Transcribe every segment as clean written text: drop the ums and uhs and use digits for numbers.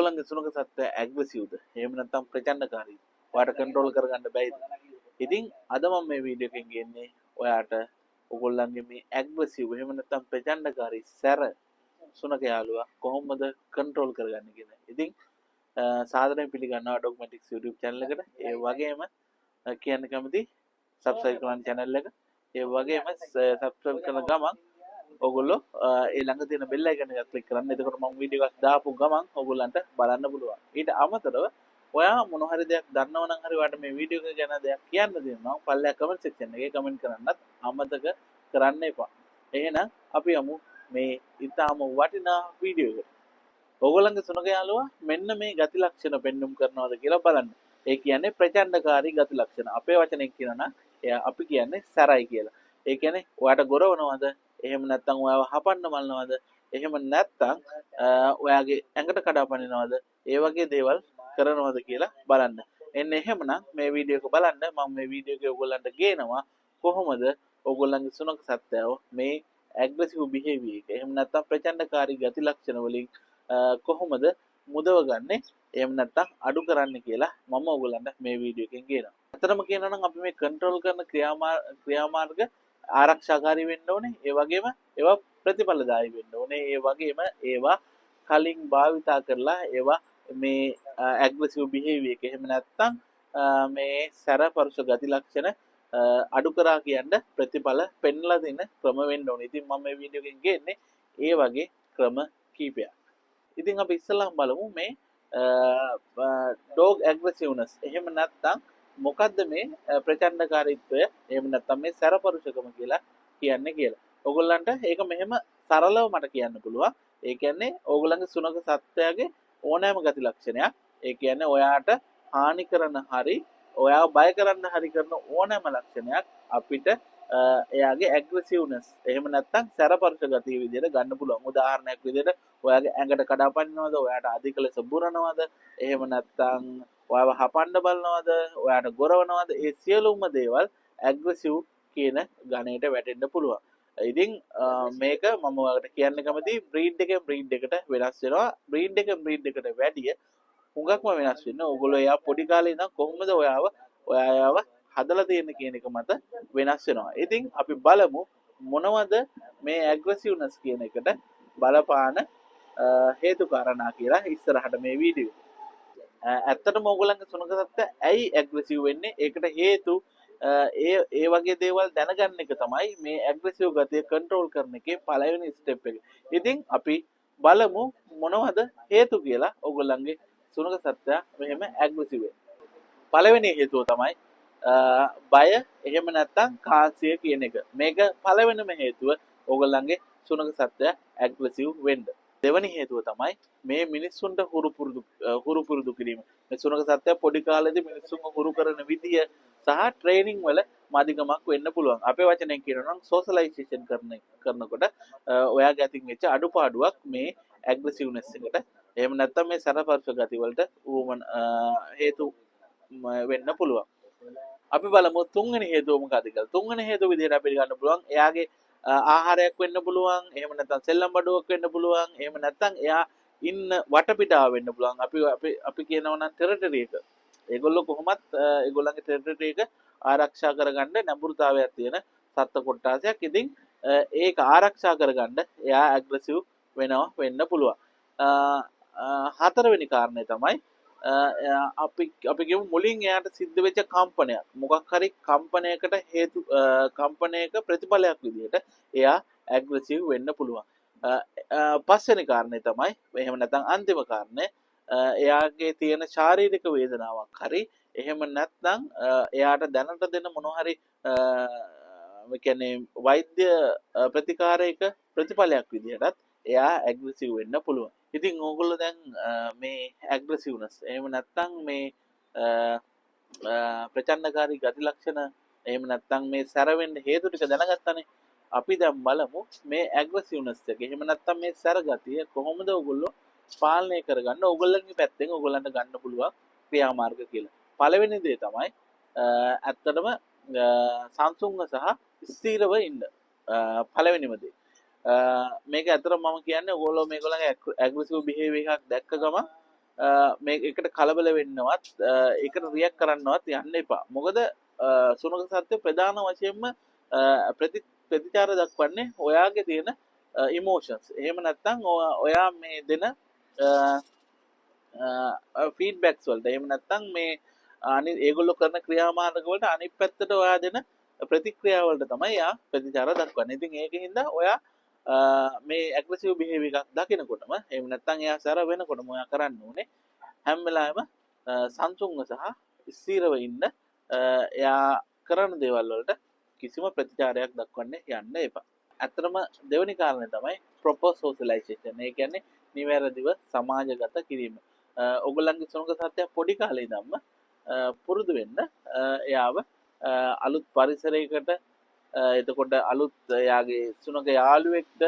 ඔයගොල්ලන්ගේ සුනක සත්ත්වය ඇග්‍රෙසිව්ද? එහෙම නැත්නම් ප්‍රචණ්ඩකාරීද? ඔයාට කන්ට්‍රෝල් කරගන්න බැයිද? ඉතින් අද මම මේ වීඩියෝ එකෙන් ගන්නේ ඔයාට ඔයගොල්ලන්ගේ මේ ඇග්‍රෙසිව් එහෙම නැත්නම් ප්‍රචණ්ඩකාරී සැර සුනක යාළුවා කොහොමද කන්ට්‍රෝල් කරගන්නේ කියලා. ඉතින් සාදරයෙන් පිළිගන්නවා ඩොග්මැටික්ස් YouTube channel එකට. ඒ වගේම කියන්න කැමති subscribe කරන්න channel එක. ඒ වගේම subscribe කරන ගමන් ඔගොල්ලෝ ඒ ළඟ තියෙන බෙල් අයිකන් එක ක්ලික් කරන්න. එතකොට මම වීඩියෝ එකක් දාපු ගමන් ඔයගොල්ලන්ට බලන්න පුළුවන්. ඊට අමතරව ඔයා මොන හරි දෙයක් දන්නව නම් හරි ඔයාට මේ වීඩියෝ එක ගැන දෙයක් කියන්න දෙනවා නම් පල්ලෙහා කමෙන්ට් සෙක්ෂන් එකේ කමෙන්ට් කරන්නත් අමතක කරන්න එපා. එහෙනම් අපි යමු මේ ඊටාම වටිනා වීඩියෝ එකට. ඔයගොල්ලන්ගේ සුනක යාළුවා මෙන්න මේ ගති ලක්ෂණ පෙන්눔 කරනවාද කියලා බලන්න. ඒ කියන්නේ ප්‍රචණ්ඩකාරී ගති ලක්ෂණ. අපේ වචනෙන් කියනවා එයා අපි කියන්නේ සැරයි කියලා. ඒ කියන්නේ ඔයාට ගොරවනවද? එහෙම නැත්නම් ඔයාව හපන්න මල්නවද? එහෙම නැත්නම් ඔයාගේ ඇඟට කඩාපනිනවද? ඒ වගේ දේවල් කරනවද කියලා බලන්න. එන්න එහෙමනම් මේ වීඩියෝ එක බලන්න. මම මේ වීඩියෝ එක ඔයගොල්ලන්ට ගේනවා කොහොමද ඔයගොල්ලන්ගේ සුනක සත්ත්වයව මේ ඇග්‍රෙසිව් බිහේවියර් එක එහෙම නැත්නම් ප්‍රචණ්ඩකාරී ගති ලක්ෂණ වලින් කොහොමද මුදව ගන්නෙ එහෙම නැත්නම් අඩු කරන්න කියලා මම ඔයගොල්ලන්ට මේ වීඩියෝ එකෙන් කියනවා. අතරම කියනවා නම් අපි මේ කන්ට්‍රෝල් කරන ක්‍රියාමාර්ග ආරක්ෂාකාරී වෙන්න ඕනේ. ඒ වගේම ඒවා ප්‍රතිඵලදායී වෙන්න ඕනේ. ඒ වගේම ඒවා කලින් භාවිතා කරලා ඒවා මේ ඇග්‍රෙසිව් බිහේවියර් එක එහෙම නැත්නම් මේ සැරපරුෂ ගති ලක්ෂණ අඩු කරා කියන්න ප්‍රතිඵල පෙන්ලා දෙන ක්‍රම වෙන්න ඕනේ. ඉතින් මම මේ වීඩියෝ එකෙන් ගන්නේ ඒ වගේ ක්‍රම කීපයක්. ඉතින් අපි ඉස්සෙල්ලාම බලමු මේ ඩොග් ඇග්‍රෙසිව්නස් එහෙම නැත්නම් මොකද්ද මේ ප්‍රචණ්ඩකාරීත්වය එහෙම නැත්නම් මේ සැරපරුෂකම කියලා කියන්නේ කියලා. ඕගොල්ලන්ට ඒක මෙහෙම සරලව මට කියන්න පුළුවන්. ඒ කියන්නේ ඕගොල්ලන්ගේ සුනක සත්ත්වයාගේ ඕනෑම ගති ලක්ෂණයක්. ඒ කියන්නේ ඔයාට හානි කරන හරි ඔයාව බය කරන්න හරි කරන ඕනෑම ලක්ෂණයක් අපිට එයාගේ ඇග්‍රෙසිව්නස් එහෙම නැත්නම් සැරපරුෂ ගතිය විදිහට ගන්න පුළුවන්. උදාහරණයක් විදිහට ඔයාගේ ඇඟට කඩාපනිනවද? ඔයාට අධික ලෙස බුරනවද? එහෙම නැත්නම් ඔයාව හපන්න බලනවද? ඔයාට ගොරවනවද? ඒ සියලුම දේවල් ඇග්‍රෙසිව් කියන ගණයට වැටෙන්න පුළුවන්. ඉතින් මේක මම ඔයාලට කියන්න කැමතියි බ්‍රීඩ් එකෙන් බ්‍රීඩ් එකට වෙනස් වෙනවා. බ්‍රීඩ් එකෙන් බ්‍රීඩ් එකට වැඩිය හුඟක්ම වෙනස් වෙන්නේ. ඕගොල්ලෝ එයා පොඩි කාලේ ඉඳන් කොහොමද ඔයාව හදලා තියෙන කියන එක මත වෙනස් වෙනවා. ඉතින් අපි බලමු මොනවද මේ ඇග්‍රෙසිව්නස් කියන එකට බලපාන හේතු කාරණා කියලා ඉස්සරහට මේ වීඩියෝ. ඇත්තටම ඕගොල්ලන්ගේ සුනක සත්ත්වය ඇයි ඇග්‍රෙසිව් වෙන්නේ? ඒකට හේතු ඒ වගේ දේවල් දැනගන්න එක තමයි මේ ඇග්‍රෙසිව් ගතිය කන්ට්‍රෝල් කරන එකේ පළවෙනි ස්ටෙප් එක. ඉතින් අපි බලමු මොනවද හේතු කියලා ඕගොල්ලන්ගේ සුනක සත්ත්වයා මෙහෙම ඇග්‍රෙසිව් වෙන්නේ. පළවෙනි හේතුව තමයි බය එහෙම නැත්නම් කාන්සිය කියන එක. මේක පළවෙනිම හේතුව ඕගොල්ලන්ගේ සුනක සත්ත්වයා ඇග්‍රෙසිව් වෙන්න. දෙවැනි හේතුව තමයි මේ මිනිස්සුන්ට හුරු පුරුදු කිරීම. මේ සුනක සත්ත්වයා පොඩි කාලේදී මිනිස්සුන්ව හුරු කරන විදිය සහ ට්‍රේනින් වල මදිකමක් වෙන්න පුළුවන්. අපේ වචනෙන් කියනවා නම් සෝෂලයිසේෂන් කරනකොට ඔයාගේ අතින් වෙච්ච අඩුපාඩුවක් මේ ඇග්‍රෙසිව්නස් එකට එහෙම නැත්නම් මේ සැරපරුෂ ගති වලට හේතු වෙන්න පුළුවන්. අපි බලමු තුන්වෙනි හේතුව මොකක්ද කියලා. තුන්වෙනි හේතුව විදිහට අපි ගන්න පුළුවන් එයාගේ ආහාරයක් වෙන්න පුළුවන්. එහෙම නැත්නම් සෙල්ලම් බඩුවක් වෙන්න පුළුවන්. එහෙම නැත්නම් එයා ඉන්න වටපිටාව වෙන්න පුළුවන්. අපි කියනවා නම් ටෙරිටරි එක. ඒගොල්ලෝ කොහොමත් ඒගොල්ලන්ගේ ටෙරිටරි එක ආරක්ෂා කරගන්න නැඹුරුතාවයක් තියෙන සත්ත්ව කොට්ටාසයක්. ඉතින් ඒක ආරක්ෂා කරගන්න එයා ඇග්‍රෙසිව් වෙන්න පුළුවන්. හතරවෙනි කාරණය තමයි අපි කියමු මුලින් එයාට සිද්ධ වෙච්ච කම්පනයක්. මොකක් හරි කම්පනයක ප්‍රතිඵලයක් විදිහට එයා ඇග්‍රෙසිව් වෙන්න පුළුවන්. පස්වෙනි කාරණය තමයි එහෙම නැත්නම් අන්තිම කාරණය එයාගේ තියෙන ශාරීරික වේදනාවක් හරි එහෙම නැත්නම් එයාට දැනට දෙන මොන හරි කියන්නේ වෛද්‍ය ප්‍රතිකාරයක ප්‍රතිඵලයක් විදිහටත් එයා ඇග්‍රෙසිව් වෙන්න පුළුවන්. ඉතින් ඕගොල්ලෝ දැන් මේ ඇග්‍රෙසිව්නස් එහෙම නැත්නම් මේ ප්‍රචණ්ඩකාරී ගති ලක්ෂණ එහෙම නැත්නම් මේ සැර වෙන්න හේතු ටික දැනගත්තානේ. අපි දැන් බලමු මේ ඇග්‍රෙසිව්නස් එක එහෙම නැත්නම් මේ සැර ගතිය කොහොමද ඕගොල්ලෝ පාලනය කරගන්න ඕගොල්ලන්ගේ පැත්තෙන් ඕගොල්ලන්ට ගන්න පුළුවන් ක්‍රියාමාර්ග කියලා. පළවෙනි දේ තමයි ඇත්තටම සංසුන්ව සහ ස්ථීරව ඉන්න. පළවෙනිම දේ. මේක ඇත්තටම මම කියන්නේ ඕගොල්ලෝ මේගොල්ලන්ගේ ඇග්‍රෙසිව් බිහේවියර් එකක් දැක්ක ගමන් මේ එකට කලබල වෙන්නවත් එකට රියැක්ට් කරන්නවත් යන්න එපා. මොකද සුනඛ සත්‍ය ප්‍රධාන වශයෙන්ම ප්‍රතිචාර දක්වන්නේ ඔයාගේ තියෙන ඉමෝෂන්ස්. එහෙම නැත්නම් ඔයා මේ දෙන ෆීඩ්බැක්ස් වලට. එහෙම නැත්නම් මේ ඒගොල්ලෝ කරන ක්‍රියාමාර්ග වලට අනිත් පැත්තට ඔයා දෙන ප්‍රතික්‍රියා වලට තමයි යා ප්‍රතිචාර දක්වන්නේ. ඉතින් ඒකින්ද ඔයා මේ ඇග්‍රෙසිව් බිහේවියර් එකක් දකිනකොටම එහෙම නැත්නම් එයා සැර වෙනකොටම ඔයා කරන්න ඕනේ හැම වෙලාවෙම සංසුන්ව සහ ස්ථිරව ඉන්න. එයා කරන දේවල් වලට කිසිම ප්‍රතිචාරයක් දක්වන්න යන්න එපා. ඇත්තටම දෙවෙනි කාරණය තමයි ප්‍රොපර් සෝෂලයිසේෂන්. ඒ කියන්නේ නිවැරදිව සමාජගත කිරීම. ඔයගොල්ලන්ගේ සුනඛ සත්‍ය පොඩි කාලේ ඉඳන්ම පුරුදු වෙන්න එයාව අලුත් පරිසරයකට එතකොට අලුත් එයාගේ සුනඛ යාළුවෙක්ට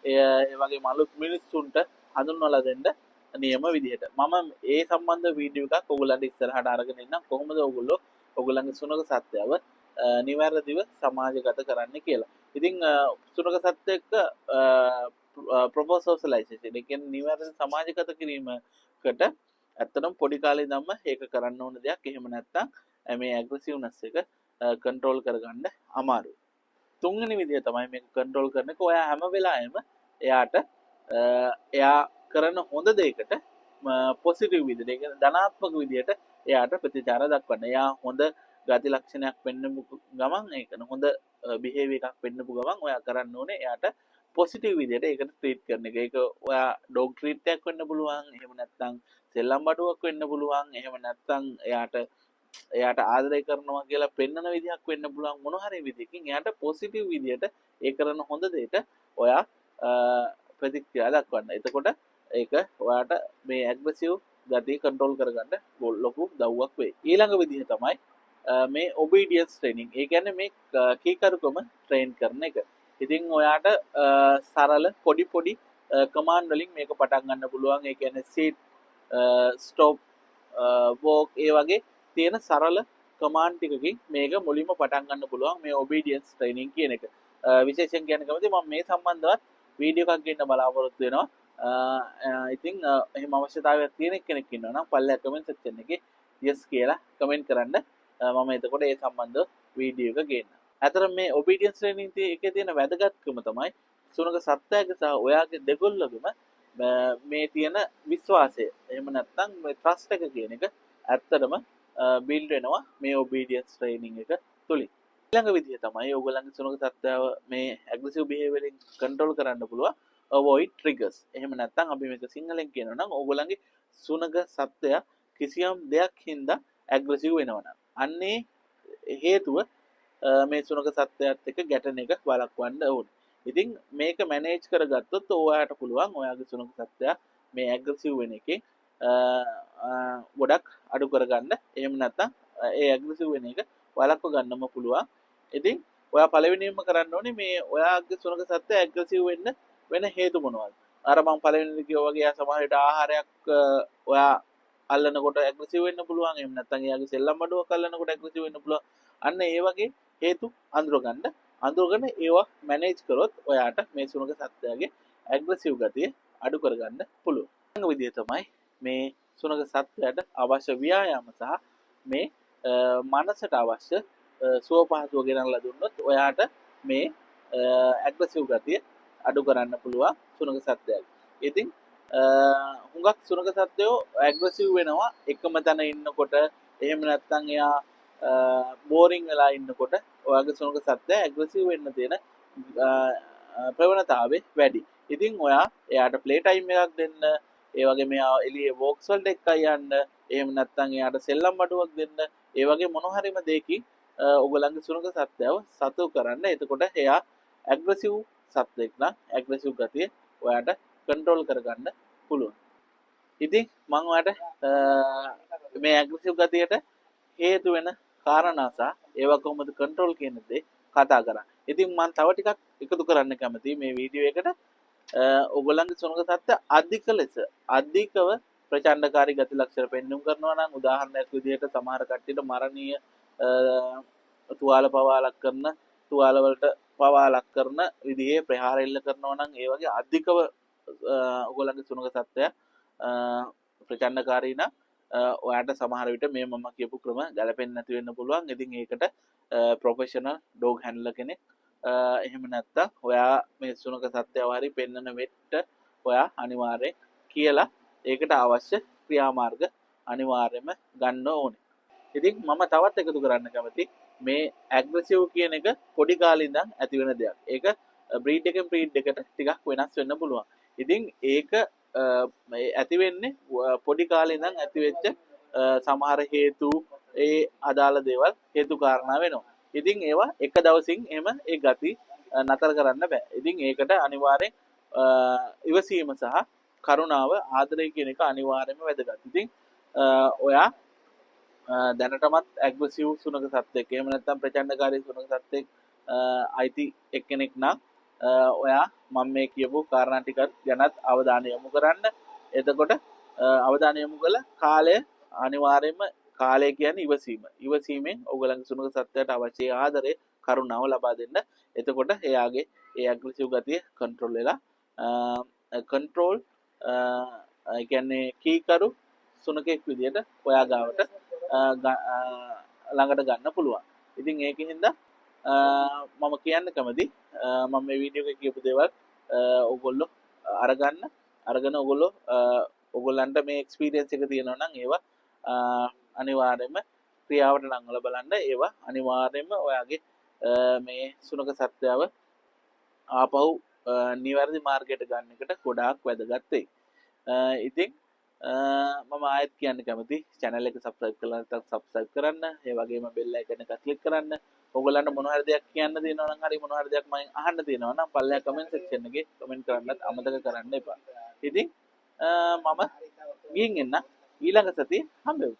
ඒ වගේම අලුත් මිනිස්සුන්ට හඳුන්වලා දෙන්න නියම විදිහට. මම ඒ සම්බන්ධ වීඩියෝ එකක් ඔයගොල්ලන්ට ඉස්සරහට අරගෙන ඉන්නම් කොහොමද ඔයගොල්ලෝ ඔයගොල්ලන්ගේ සුනඛ සත්‍යව නිවැරදිව සමාජගත කරන්න කියලා. ඉතින් සුනඛ සත්‍ය එක්ක ප්‍රොපර් සෝෂලයිසේෂන් ඒ කියන්නේ නිවැරදි සමාජගත කිරීමකට ඇත්තටම පොඩි කාලේ ඉඳන්ම ඒක කරන්න ඕන දෙයක්. එහෙම නැත්නම් මේ ඇග්‍රෙසිව්නස් එක කන්ට්‍රෝල් කරගන්න අමාරුයි. තුන්වෙනි විදිය තමයි මේක කන්ට්‍රෝල් කරන එක. ඔයා හැම වෙලාවෙම එයාට එයා කරන හොඳ දෙයකට පොසිටිව් විදිහට, ඒ කියන්නේ ධනාත්මක විදිහට එයාට ප්‍රතිචාර දක්වන්න. එයා හොඳ ගති ලක්ෂණයක් පෙන්නපු ගමන් ඒකන හොඳ බිහේවියර් එකක් පෙන්නපු ගමන් ඔයා කරන්න ඕනේ එයාට පොසිටිව් විදිහට ඒකට ට්‍රීට් කරන එක. ඒක ඔයා ඩොග් ට්‍රීට් එකක් වෙන්න පුළුවන්. එහෙම නැත්නම් සෙල්ලම් බඩුවක් වෙන්න පුළුවන්. එහෙම නැත්නම් එයාට ආදරය කරනවා කියලා පෙන්වන විදිහක් වෙන්න පුළුවන්. මොන හරි විදිහකින් එයාට පොසිටිව් විදිහට ඒ කරන හොඳ දෙයට ඔයා ප්‍රතික්‍රියා දක්වන්න. එතකොට ඒක ඔයාට මේ ඇග්‍රෙසිව් ගතිය කන්ට්‍රෝල් කරගන්න ලොකු දව්වක් වෙයි. ඊළඟ විදිහ තමයි මේ ඔබීඩියන්ස් ට්‍රේනින්. ඒ කියන්නේ මේ කීකරුකම ට්‍රේන් කරන එක. ඉතින් ඔයාට සරල පොඩි කමාන්ඩ් වලින් මේක පටන් ගන්න පුළුවන්. ඒ කියන්නේ sit, stop, walk ඒ වගේ තියෙන සරල කමාන්ඩ් ටිකකින් මේක මුලින්ම පටන් ගන්න පුළුවන් මේ ඔබීඩියන්ස් ට්‍රේනින් කියන එක. විශේෂයෙන් කියන්න කැමතියි මම මේ සම්බන්ධවත් වීඩියෝ එකක් ගෙන්න බලාපොරොත්තු වෙනවා. ඉතින් එහෙම අවශ්‍යතාවයක් තියෙන කෙනෙක් ඉන්නවා නම් පල්ලෙහා කමෙන්ට් සෙක්ෂන් එකේ yes කියලා කමෙන්ට් කරන්න. මම එතකොට ඒ සම්බන්ධව වීඩියෝ එක ගේන්න. අතරම මේ ඔබීඩියන්ස් ට්‍රේනින් එකේ තියෙන වැදගත්කම තමයි සුනඛ සත්‍යයක සහ ඔයාගේ දෙගොල්ලගම මේ තියෙන විශ්වාසය. එහෙම නැත්නම් මේ ට්‍රස්ට් එක කියන එක ඇත්තටම බිල්ඩ් වෙනවා මේ ඔබීඩියන්ස් ට්‍රේනින් එක තුලින්. ඊළඟ විදිය තමයි ඔයගොල්ලන්ගේ සුනඛ සත්‍යව මේ ඇග්‍රෙසිව් බිහේවියර් එකෙන් කන්ට්‍රෝල් කරන්න පුළුවන් avoid triggers. එහෙම නැත්නම් අපි මේක සිංහලෙන් කියනවා නම් ඔයගොල්ලන්ගේ සුනඛ සත්‍යය කිසියම් දෙයක් හින්දා ඇග්‍රෙසිව් වෙනවා නම් අන්නේ හේතුව මේ සුනඛ සත්‍යයත් එක්ක ගැටෙන එක වළක්වන්න ඕනේ. ඉතින් මේක මැනේජ් කරගත්තොත් ඔයාට පුළුවන් ඔයාගේ සුනඛ සත්‍යය මේ ඇග්‍රෙසිව් වෙන එකේ ගොඩක් අඩු කරගන්න. එහෙම නැත්නම් ඒ ඇග්‍රෙසිව් වෙන එක වළක්ව ගන්නම පුළුවන්. ඉතින් ඔයා පළවෙනියෙන්ම කරන්න ඕනේ මේ ඔයාගේ සුනඛ සත්‍යය ඇග්‍රෙසිව් වෙන හේතු මොනවද? අර මම පළවෙනිදි කිව්වා වගේ සමහර විට ආහාරයක් ඔයා අල්ලනකොට ඇග්‍රෙසිව් වෙන්න පුළුවන්. එහෙම නැත්නම් එයාගේ සෙල්ලම් බඩුවක් අල්ලනකොට ඇග්‍රෙසිව් වෙන්න පුළුවන්. අන්න ඒ වගේ හේතු අඳුරගෙන ඒවා මැනේජ් කරොත් ඔයාට මේ සුනඛ සත්‍යයේ ඇග්‍රෙසිව් ගතිය අඩු කරගන්න පුළුවන්. ඊළඟ විදිය තමයි මේ සුනඛ සත්‍යයට අවශ්‍ය ව්‍යායාම සහ මේ මනසට අවශ්‍ය සුව පහසුව ගෙනල්ලා දුන්නොත් ඔයාට මේ ඇග්‍රෙසිව් ගතිය අඩු කරන්න පුළුවන් සුනඛ සත්‍යයක්. ඉතින් හුඟක් සුනඛ සත්‍යෝ ඇග්‍රෙසිව් වෙනවා එකම තැන ඉන්නකොට. එහෙම නැත්නම් එයා බෝරින් වෙලා ඉන්නකොට ඔයාගේ සුනඛ සත්‍යය ඇග්‍රෙසිව් වෙන්න තියෙන ප්‍රවණතාවය වැඩි. ඉතින් ඔයා එයාට ප්ලේ ටයිම් එකක් දෙන්න. ඒ වගේම එයා එළියේ වෝක්ස් වලට එක්කයි යන්න. එහෙම නැත්නම් එයාට සෙල්ලම් බඩුවක් දෙන්න. ඒ වගේ මොන හරිම දෙයකින් ඔයගලන්ගේ සුනඛ සත්‍යව සතු කරන්න. එතකොට එයා ඇග්‍රෙසිව් සත්වෙක් නම් ඇග්‍රෙසිව් ගතිය ඔයාට කන්ට්‍රෝල් කරගන්න පුළුවන්. ඉතින් මම ඔයාට මේ ඇග්‍රෙසිව් ගතියට හේතු වෙන කාරණා සහ ඒවා කොහොමද කන්ට්‍රෝල් කියන දේ කතා කරා. ඉතින් මම තව ටිකක් එකතු කරන්න කැමතියි මේ වීඩියෝ එකට. ඔයගොල්ලන්ගේ සුනඛ සත්‍ය අධිකව ප්‍රචණ්ඩකාරී ගති ලක්ෂණ පෙන්වුම් කරනවා නම් උදාහරණයක් විදිහට සමහර කට්ටියට මරණීය තුවාල පවා ලක් කරන තුවාල වලට පවා ලක් කරන විදිහේ ප්‍රහාර එල්ල කරනවා නම් ඒ වගේ අධිකව ඔයගොල්ලන්ගේ සුනඛ සත්‍ය ප්‍රචණ්ඩකාරී නම් ඔයාට සමහර විට මේ මම කියපු ක්‍රම ගැලපෙන්නේ නැති වෙන්න පුළුවන්. ඉතින් ඒකට ප්‍රොෆෙෂනල් ඩොග් හැන්ඩලර් කෙනෙක් එහෙම නැත්තම් ඔයා මේ සුනක සත්‍යව හරි පෙන්වන වෙට්ට ඔයා අනිවාර්යෙන් කියලා ඒකට අවශ්‍ය ක්‍රියාමාර්ග අනිවාර්යයෙන්ම ගන්න ඕනේ. ඉතින් මම තවත් එකතු කරන්න කැමති මේ ඇග්‍රෙසිව් කියන එක පොඩි කාලේ ඉඳන් ඇති වෙන දෙයක්. ඒක බ්‍රීඩ් එකෙන් බ්‍රීඩ් එකට ටිකක් වෙනස් වෙන්න පුළුවන්. ඉතින් ඒක ඇති වෙන්නේ පොඩි කාලේ ඉඳන් ඇති වෙච්ච සමහර හේතු ඒ අදාළ දේවල් හේතු කාරණා වෙනවා. ඉතින් ඒවා එක දවසින් එහෙම ඒ ගති නතර කරන්න බෑ. ඉතින් ඒකට අනිවාර්යෙන් ඉවසීම සහ කරුණාව ආදරය කියන එක අනිවාර්යයෙන්ම වැදගත්. ඉතින් ඔයා දැනටමත් ඇග්‍රෙසිව් සුනක සත්වෙක් එහෙම නැත්නම් ප්‍රචණ්ඩකාරී සුනක සත්වෙක් අයිති එක්කෙනෙක් නම් ඔයා මම මේ කියපු කාරණා ටිකත් ගැනත් අවධානය යොමු කරන්න. එතකොට අවධානය යොමු කළ කාලය අනිවාර්යයෙන්ම කාලය කියන්නේ ඉවසීම. ඉවසීමෙන් ඔයගලගේ සුනක සත්වයට අවශ්‍ය ආදරේ කරුණාව ලබා දෙන්න. එතකොට එයාගේ ඒ ඇග්‍රෙසිව් ගතිය කන්ට්‍රෝල් වෙලා කන්ට්‍රෝල් ඒ කියන්නේ කීකරු සුනකෙක් විදියට ඔයා ගාවට ළඟට ගන්න පුළුවන්. ඉතින් ඒකින්ද මම කියන්න කැමති මම මේ වීඩියෝ එකේ කියපු දේවල් ඔයගොල්ලෝ අරගෙන ඔයගොල්ලන්ට මේ එක්ස්පීරියන්ස් එක තියෙනවා නම් ඒවා අනිවාර්යයෙන්ම ක්‍රියාවට නංවලා බලන්න. ඒවා අනිවාර්යයෙන්ම ඔයාගේ මේ සුනක සත්‍යව ආපහු නිවැරදි මාර්ගයට ගන්න එකට ගොඩාක් වැදගත් වෙයි. ඉතින් මම ආයෙත් කියන්න කැමති channel එක subscribe කරලා නැත්නම් subscribe කරන්න. ඒ වගේම bell icon එක click කරන්න. ඔයගොල්ලන්ට මොන හරි දෙයක් කියන්න තියෙනවා නම් හරි මොන හරි දෙයක් මම අහන්න තියෙනවා නම් පල්ලෙහා comment section එකේ comment කරන්නත් අමතක කරන්න එපා. ඉතින් මම ගිහින් එන්න ඊළඟ සතියේ හම්බෙමු.